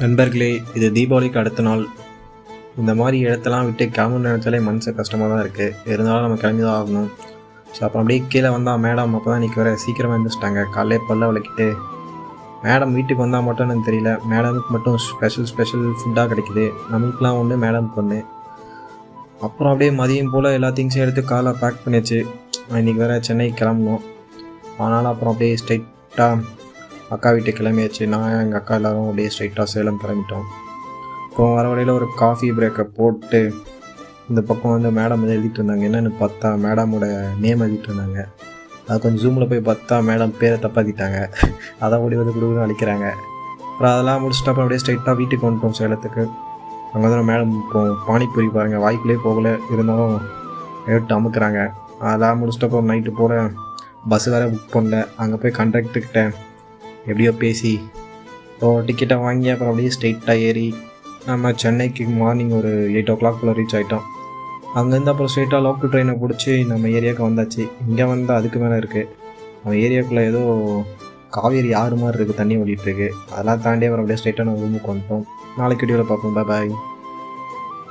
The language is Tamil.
நண்பர்களே, இது தீபாவளிக்கு அடுத்த நாள். இந்த மாதிரி இடத்தெல்லாம் விட்டு கிளம்புன்னு நினச்சாலே மனசு கஷ்டமாக தான் இருக்குது. இருந்தாலும் நம்ம கிளம்பி தான் ஆகணும். ஸோ அப்போ அப்படியே கீழே வந்தால் மேடம் அப்போ தான் இன்றைக்கி வர சீக்கிரமாக எழுந்திரிச்சிட்டாங்க. காலையிலே பல்ல விளக்கிட்டு மேடம் வீட்டுக்கு வந்தால் மட்டும் எனக்கு தெரியல. மேடமுக்கு மட்டும் ஸ்பெஷல் ஃபுட்டாக கிடைக்குது. நம்மளுக்குலாம் ஒன்று, மேடமுக்கு ஒன்று. அப்புறம் அப்படியே மதியம் போல் எல்லா திங்ஸையும் எடுத்து காலை பேக் பண்ணியாச்சு. இன்றைக்கி வேறு சென்னைக்கு கிளம்பணும். அதனால் அப்புறம் அப்படியே ஸ்ட்ரைட்டாக அக்கா வீட்டுக்கு கிளம்பியாச்சு. நான் எங்கள் அக்கா எல்லோரும் அப்படியே ஸ்ட்ரைட்டாக சேலம் கிளம்பிட்டோம். அப்புறம் வர வழியில் ஒரு காஃபி பிரேக்கை போட்டு இந்த பக்கம் வந்து மேடம் வந்து எழுதிட்டு இருந்தாங்க. என்னென்னு பார்த்தா மேடமோட நேம் எழுதிட்டு இருந்தாங்க. அது கொஞ்சம் ஜூமில் போய் பார்த்தா மேடம் பேரை தப்பாத்திட்டாங்க. அதை ஓடி வந்து கொடுக்குன்னு அழிக்கிறாங்க. அப்புறம் அதெல்லாம் முடிச்சுட்டு அப்புறம் அப்படியே ஸ்ட்ரைட்டாக வீட்டுக்கு வந்துட்டோம் சேலத்துக்கு. அங்கே வந்து மேடம் இப்போ பானிபூரி பாருங்கள், வாய்க்குள்ளே போகலை, இருந்தாலும் எடுத்து அமுக்குறாங்க. அதெல்லாம் முடிச்சுட்டு அப்புறம் நைட்டு போல் பஸ்ஸு வேறு புக் பண்ணல. அங்கே போய் கண்டக்டர்கிட்ட எப்படியோ பேசி டிக்கெட்டை வாங்கி அப்புறம் அப்படியே ஸ்ட்ரெயிட்டாக ஏறி நம்ம சென்னைக்கு மார்னிங் ஒரு 8 o'clock போல் ரீச் ஆகிட்டோம். அங்கேருந்து அப்புறம் ஸ்ட்ரெயிட்டாக லோக்கல் ட்ரெயினை பிடிச்சி நம்ம ஏரியாவுக்கு வந்தாச்சு. இங்கே வந்தால் அதுக்கு மேலே இருக்குது. நம்ம ஏரியாவுக்குள்ளே ஏதோ காவேரி ஆறு மாதிரி இருக்குது, தண்ணி ஓடிட்டுருக்கு. அதெல்லாம் தாண்டி அப்புறம் அப்படியே ஸ்ட்ரெயிட்டாக நம்ம ரூமுக்கு வந்துட்டோம். நாளைக்கு வீடியோவில் பார்ப்போம். பாய்.